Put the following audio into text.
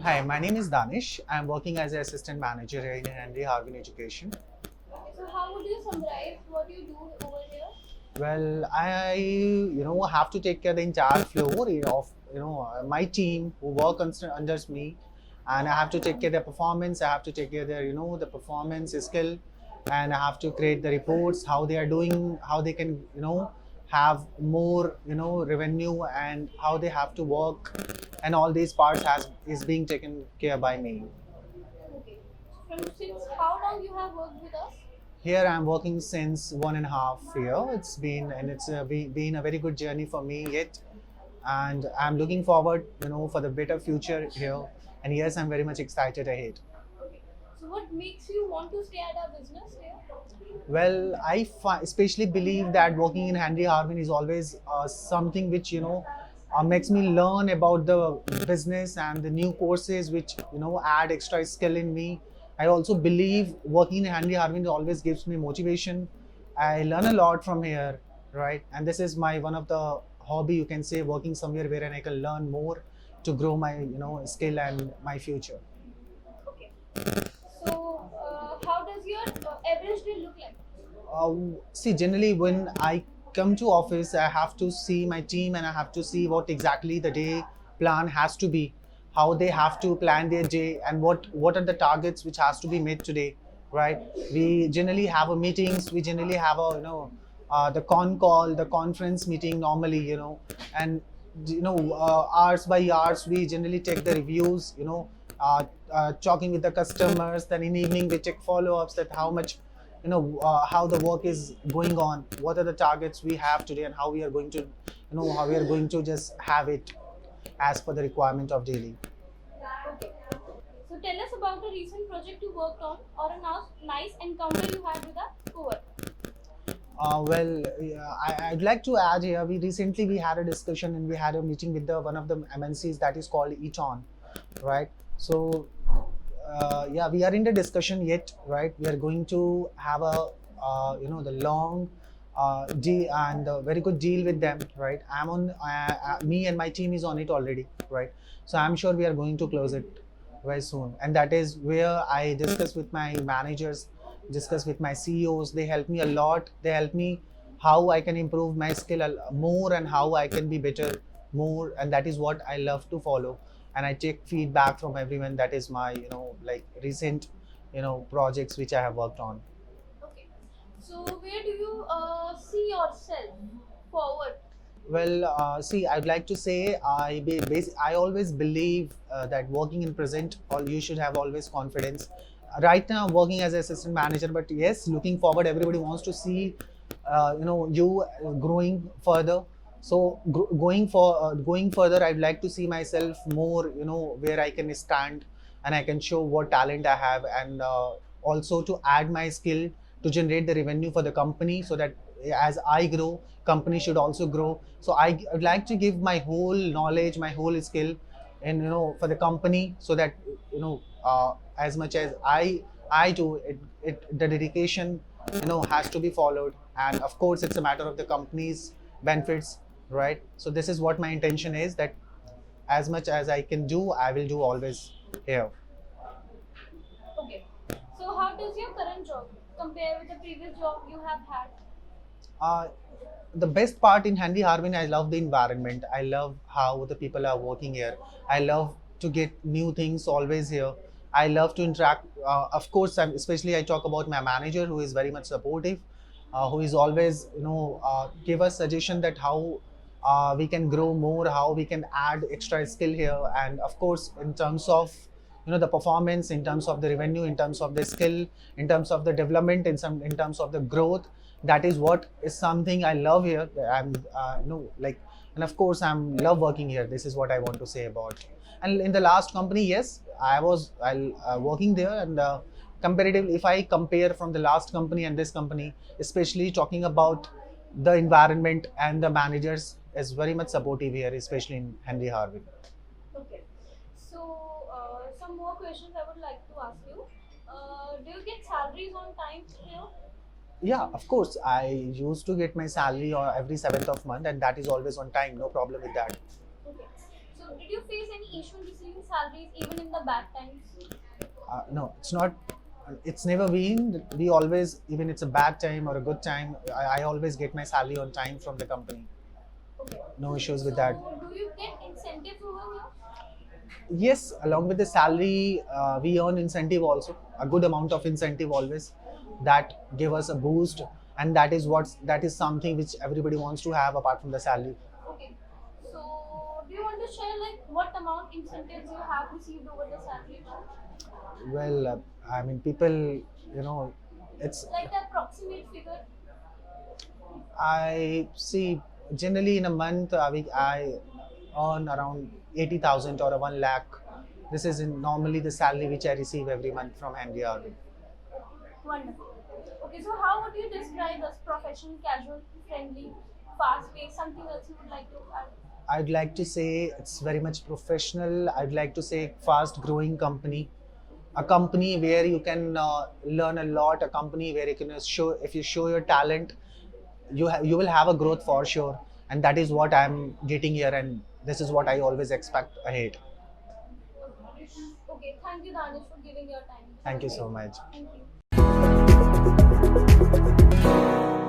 Hi, my name is Danish. I'm working as an assistant manager here in Henry Harvin Education. So how would you summarize what you do over here? Well, I have to take care of the entire floor of my team who work under me, and I have to take care of their performance. I have to take care of their the performance skill, and I have to create the reports how they are doing, how they can have more revenue, and how they have to work, and all these parts has is being taken care by me. Okay. From since how long you have worked with us? Here I'm working since 1.5 year. It's been a very good journey for me yet, and I'm looking forward, for the better future here. And yes, I'm very much excited ahead. Okay. So what makes you want to stay at our business here? Well, especially believe that working in Henry Harvin is always something which makes me learn about the business and the new courses which add extra skill in me. I also believe working in Henry Harvin always gives me motivation. I learn a lot from here, right? And this is my one of the hobby, you can say, working somewhere where I can learn more to grow my skill and my future. Okay. So how does your average day look like? See, generally when I come to office, I have to see my team and I have to see what exactly the day plan has to be, how they have to plan their day, and what are the targets which has to be made today, right? We generally have a meetings. We generally have a the con call, the conference meeting normally, and hours by hours we generally take the reviews, talking with the customers. Then in evening we take follow-ups that how much how the work is going on, what are the targets we have today, and how we are going to how we are going to just have it as per the requirement of daily. Okay. So tell us about a recent project you worked on or a nice encounter you had with a coworker. Well, yeah, I'd like to add here. We had a discussion and we had a meeting with the one of the MNCs that is called Eton, right? So yeah, we are in the discussion yet, right? We are going to have a the long deal and a very good deal with them, right? Me and my team is on it already, right? So I'm sure we are going to close it very soon, and that is where I discuss with my managers, discuss with my CEOs. They help me a lot. They help me how I can improve my skill more and how I can be better more, and that is what I love to follow. And I take feedback from everyone. That is my like recent projects which I have worked on. Okay. So where do you see yourself forward? Well, see, I'd like to say I always believe that working in present, all you should have always confidence. Right now, I'm working as assistant manager, but yes, looking forward, everybody wants to see, you growing further. So going further, I'd like to see myself more, where I can stand and I can show what talent I have, and also to add my skill to generate the revenue for the company, so that as I grow, company should also grow. So would like to give my whole knowledge, my whole skill, and for the company, so that as much as I do it, the dedication has to be followed, and of course it's a matter of the company's benefits, right? So this is what my intention is, that as much as I can do, I will do always here. Okay. So how does your current job compare with the previous job you have had? Uh, the best part in Handy Harvin, I love the environment. I love how the people are working here. I love to get new things always here. I love to interact. Of course, especially I talk about my manager, who is very much supportive, who is always give us suggestion that how we can grow more, how we can add extra skill here, and of course in terms of the performance, in terms of the revenue, in terms of the skill, in terms of the development, in terms of the growth. That is what is something I love here. I'm like, and of course I'm love working here. This is what I want to say about. And in the last company, yes, I was working there, and comparatively, if I compare from the last company and this company, especially talking about the environment and the managers, is very much supportive here, especially in Henry Harvin. Okay. So some more questions I would like to ask you. Do you get salaries on time here? Yeah, of course. I used to get my salary every 7th of month, and that is always on time. No problem with that. Okay. So So did you face any issue in receiving salaries even in the bad times? No, it's not. It's never been. We always, even it's a bad time or a good time, I always get my salary on time from the company. Okay. No issues with So that. do you get incentives over here? Yes, along with the salary, we earn incentive also, a good amount of incentive always, that give us a boost, and that is something which everybody wants to have apart from the salary. Okay. So do you want to share like what amount incentives you have received over the salary? Well, I mean, people, it's Like the approximate figure? I see generally in a month I earn around 80,000 or a 1 lakh. This is normally the salary which I receive every month from Henry Harvin. Wonderful. Okay, so how would you describe us professional, casual, friendly, fast paced, something else you would like to add? I'd like to say it's very much professional. I'd like to say fast growing company, a company where you can learn a lot, a company where you can show, if you show your talent, you will have a growth for sure, and that is what I'm getting here, and this is what I always expect ahead. Okay, thank you, Danish, for giving your time. Have Thank a you great so day. much. Thank you.